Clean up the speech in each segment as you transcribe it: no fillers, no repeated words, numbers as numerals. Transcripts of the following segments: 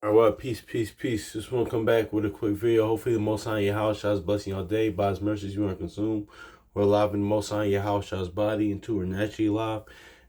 All right, well, peace, peace, peace. Just want to come back with a quick video. Hopefully, the Most High in your house shall blessing your day. By His mercies, you are consumed. We're alive in the Most High in your house shall body, and two are naturally alive.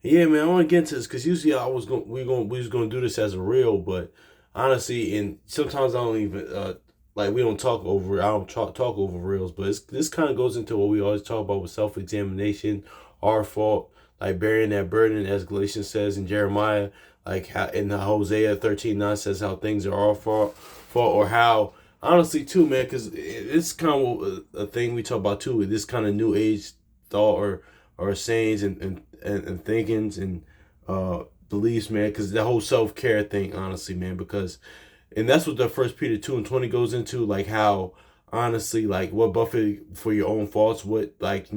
And yeah, man, I want to get into this because usually we was gonna do this as a reel, but honestly, and sometimes I don't even like we don't talk over. I don't talk over reels, but this kind of goes into what we always talk about with self examination, our fault, like bearing that burden, as Galatians says in Jeremiah, like how in the Hosea 13:9 says how things are all fault or how honestly too, man, because it's kind of a thing we talk about too with this kind of new age thought or sayings and thinkings and beliefs, man, because the whole self-care thing, honestly, man, because and that's what the First Peter 2:20 goes into, like how honestly, like what Buffett for your own faults, what like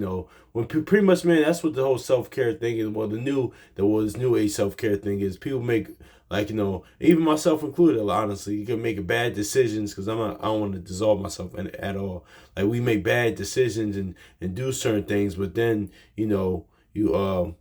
when pretty much, man, that's what the whole self care thing is. Well, this new age self care thing is people make like even myself included. Honestly, you can make bad decisions because I don't want to dissolve myself at all. Like we make bad decisions and do certain things, but then you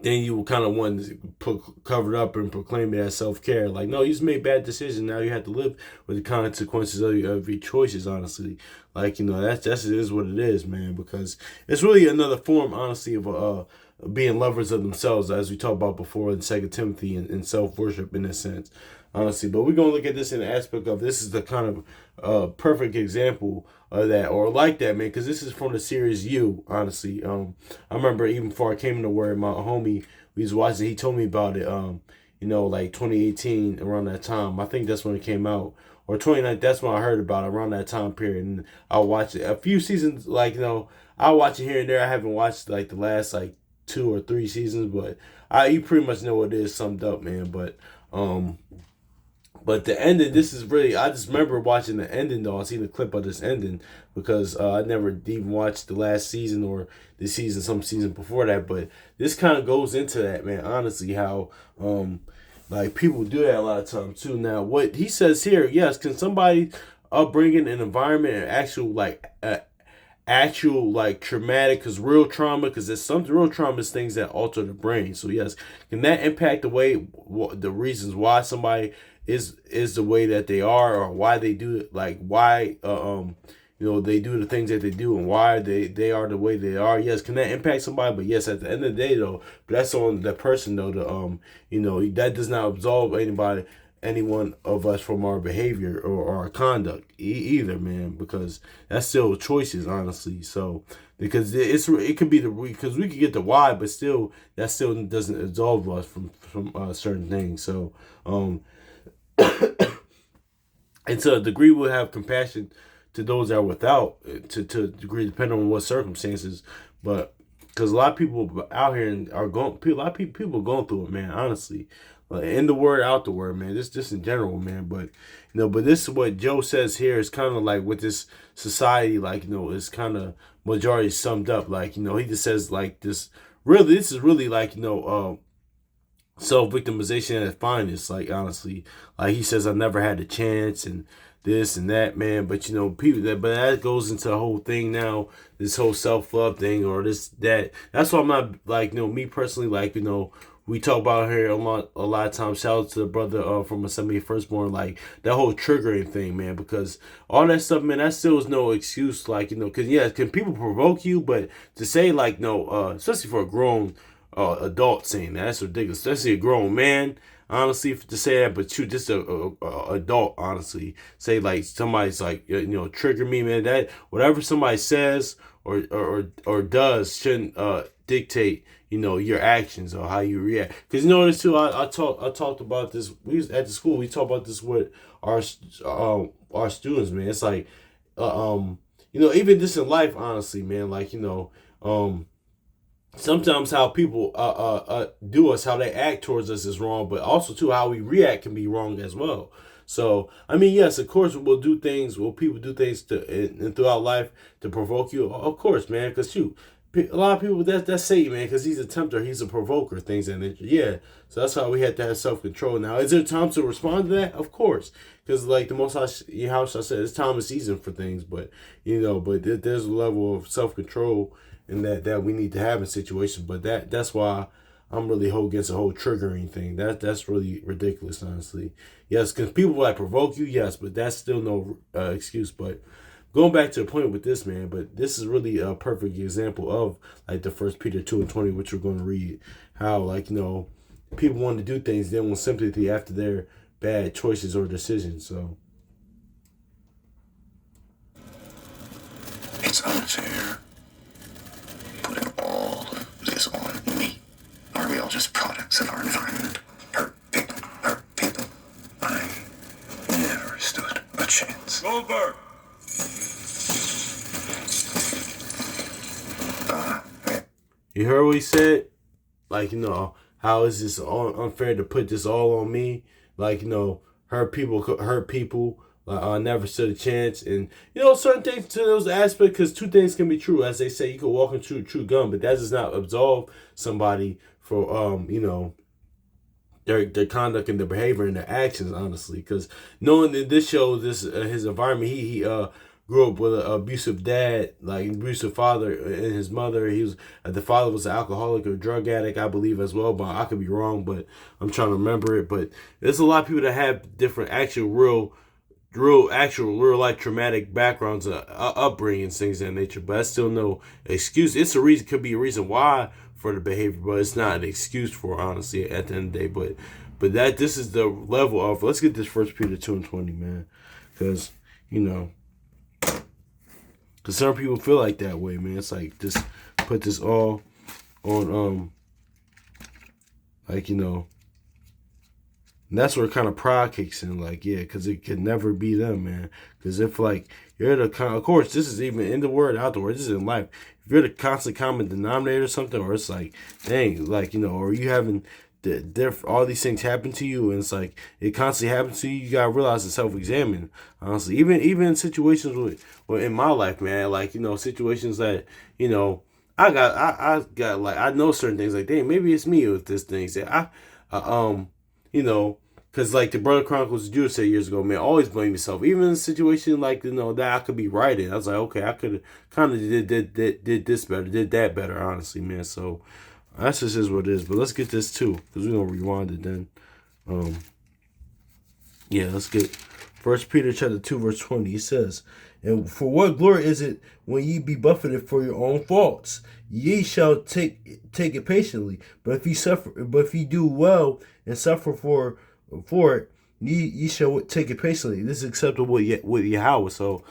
then you kind of want to put cover it up and proclaim it as self care. Like, no, you just made bad decisions. Now you have to live with the consequences of your choices. Honestly, like that's it is what it is, man. Because it's really another form, honestly, of being lovers of themselves, as we talked about before in Second Timothy and self worship in a sense, honestly. But we're gonna look at this in the aspect of this is the kind of perfect example of that or like that, man, because this is from the series You, honestly. I remember even before I came into word, my homie we was watching, he told me about it, like 2018 around that time. I think that's when it came out. Or 29, that's when I heard about it around that time period. And I'll watch it. A few seasons, like, I'll watch it here and there. I haven't watched like the last like 2 or 3 seasons, but you pretty much know what it is summed up, man. But the ending, this is really, I just remember watching the ending though. I seen the clip of this ending because I never even watched the last season or the season, some season before that. But this kind of goes into that, man, honestly, how like people do that a lot of times too. Now, what he says here, yes, can somebody upbringing an environment and actual like traumatic because real trauma because there's some real trauma is things that alter the brain, so yes, can that impact the way the reasons why somebody is the way that they are or why they do it, like why they do the things that they do and why they are the way they are. Yes, can that impact somebody? But yes, at the end of the day though, but that's on the person though, to that does not absolve any one of us from our behavior or our conduct either, man, because that's still choices, honestly. So because it could be because we could get the why, but still that still doesn't absolve us from certain things. So and to a degree we'll have compassion to those that are without, to a degree depending on what circumstances, but because a lot of people out here are going, a lot of people are going through it, man, honestly, in the word, out the word, man, this just in general, man. But but this is what Joe says here is kind of like with this society, like it's kind of majority summed up, like he just says like this is really like self victimization at its finest. Like honestly, like he says, I never had a chance and this and that, man. But people that goes into the whole thing now. This whole self love thing or this that. That's why I'm not like me personally. Like we talk about here a lot of times. Shout out to the brother from Assembly Firstborn, like that whole triggering thing, man. Because all that stuff, man, that still is no excuse. Like because yeah, can people provoke you? But to say like no, especially for a grown adult saying that. That's ridiculous. Especially a grown man, honestly, to say that. But you just a adult, honestly, say like somebody's like trigger me, man. That whatever somebody says or does shouldn't dictate your actions or how you react. Because this too. I talked about this. We was at the school. We talked about this with our students, man. It's like even just in life, honestly, man. Like sometimes how people do us, how they act towards us is wrong, but also too how we react can be wrong as well. So I mean, yes, of course, people do things and throughout life to provoke you? Of course, man, because shoot, a lot of people that's Satan, man, because he's a tempter, he's a provoker, things that nature. Yeah, so that's why we have to have self control. Now, is there time to respond to that? Of course, because like the most how I said, it's time and season for things, but there's a level of self control and that we need to have in situations. But that's why I'm really against the whole triggering thing. That's really ridiculous, honestly. Yes, because people like provoke you, yes, but that's still no excuse. But going back to the point with this, man, but this is really a perfect example of like the First Peter 2:20, which we're going to read. How, like, people want to do things, they want sympathy after their bad choices or decisions. So it's unfair putting all of this on me. Are we all just products of our environment? Hurt people. I never stood a chance. Goldberg! you heard what he said? Like, how is this unfair to put this all on me? Like, hurt people. Like, I never stood a chance. And, certain things to those aspects, because two things can be true. As they say, you can walk into true gun, but that does not absolve somebody for, their conduct and their behavior and their actions, honestly. Because knowing that this shows his environment, he grew up with an abusive dad, like abusive father, and his mother. The father was an alcoholic or drug addict, I believe, as well. But I could be wrong, but I'm trying to remember it. But there's a lot of people that have different real life traumatic backgrounds, upbringings, things of that nature. But that's still no excuse. It's a reason, could be a reason why for the behavior, but it's not an excuse for, honestly, at the end of the day. But this is the level of, let's get this First Peter 2:20, man, because because some people feel like that way, man. It's like, just put this all on, and that's where kind of pride kicks in, like, yeah, because it could never be them, man. Because if, like, you're of course, this is even in the word, out the word, this is in life. If you're the constant common denominator or something, or it's like, dang, like, or you having all these things happen to you, and it's like it constantly happens to you, you gotta realize and self-examine, honestly. Even in situations in my life, man, like, situations that, I got like, I know certain things, like, dang, maybe it's me with this thing. Say, because, like, the Brother Chronicles of Judah said years ago, man, always blame yourself. Even in a situation like, that I could be right in. I was like, okay, I could have kind of did this better, did that better, honestly, man. So that's just is what it is. But let's get this too, because we're gonna rewind it then. Let's get First Peter chapter 2 verse 20. It says, "And for what glory is it when ye be buffeted for your own faults? Ye shall take it patiently. But if ye do well and suffer for it, ye shall take it patiently. This is acceptable with Yahweh." So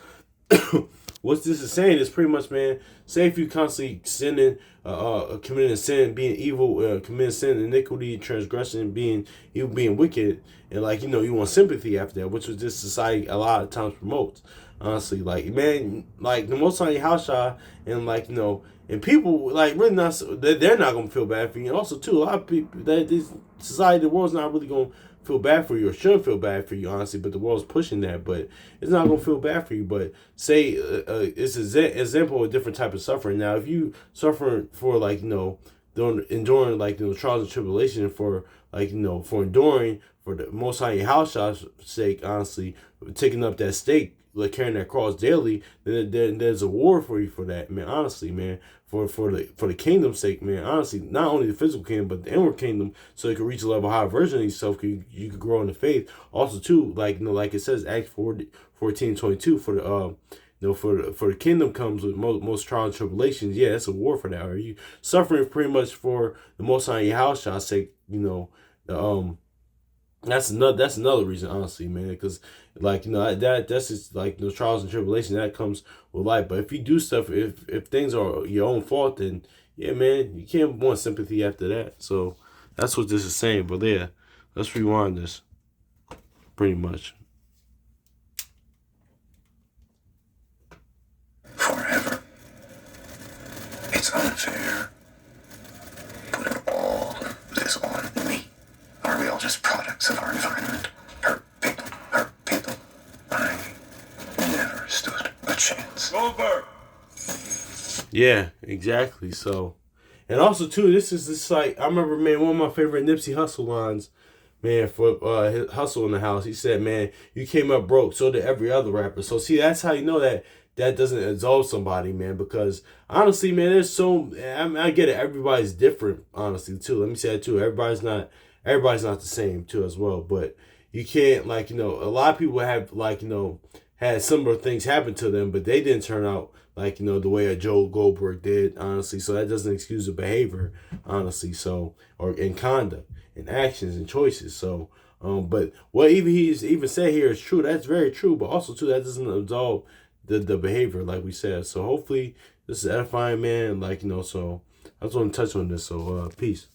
what this is saying is pretty much, man, say if you constantly sinning, committing sin, being evil, committing sin, iniquity, transgression, being evil, being wicked, and, like, you want sympathy after that, which was this society a lot of times promotes. Honestly, like, man, like, the Most High Yahushua, and, like, and people, like, really not, they're not gonna feel bad for you. And also, too, a lot of people, that this society, the world's not really gonna feel bad for you, or shouldn't feel bad for you, honestly, but the world's pushing that, but it's not gonna feel bad for you. But say it's an example of a different type of suffering. Now, if you suffer for, like, enduring, like, trials and tribulation, for, like, for enduring for the Most High Yahushua's sake, honestly, taking up that stake, like, carrying that cross daily, then there's a war for you for that, man. Honestly, man, for the kingdom's sake, man. Honestly, not only the physical kingdom, but the inward kingdom, so you can reach a level higher version of yourself. You could grow in the faith. Also, too, like, like it says, Acts 14:22, for the for the kingdom comes with most trials and tribulations. Yeah, it's a war for that. Are you suffering pretty much for the Most High Yahushua's sake? That's another reason, honestly, man, because, like, that's just, like, those trials and tribulations that comes with life. But if you do stuff, if things are your own fault, then, yeah, man, you can't want sympathy after that. So that's what this is saying. But yeah, let's rewind this pretty much. Forever. It's unfair putting all of this on me. Are we all just products of our environment? Hurt people. I never stood a chance. Goldberg! Yeah, exactly. So, and also, too, this is like, I remember, man, one of my favorite Nipsey Hussle lines, man, for his hustle in the house. He said, man, you came up broke, so did every other rapper. So see, that's how you know that that doesn't absolve somebody, man. Because honestly, man, there's so I mean, I get it. Everybody's different, honestly, too. Let me say that too. Everybody's not the same too as well. But you can't like a lot of people have like had similar things happen to them, but they didn't turn out like the way a Joe Goldberg did, honestly. So that doesn't excuse the behavior, honestly. So or in conduct, in actions, and choices. So, but what he's even said here is true. That's very true. But also too, that doesn't absolve the behavior, like we said. So hopefully this is edifying, man. Like so I just want to touch on this. So peace.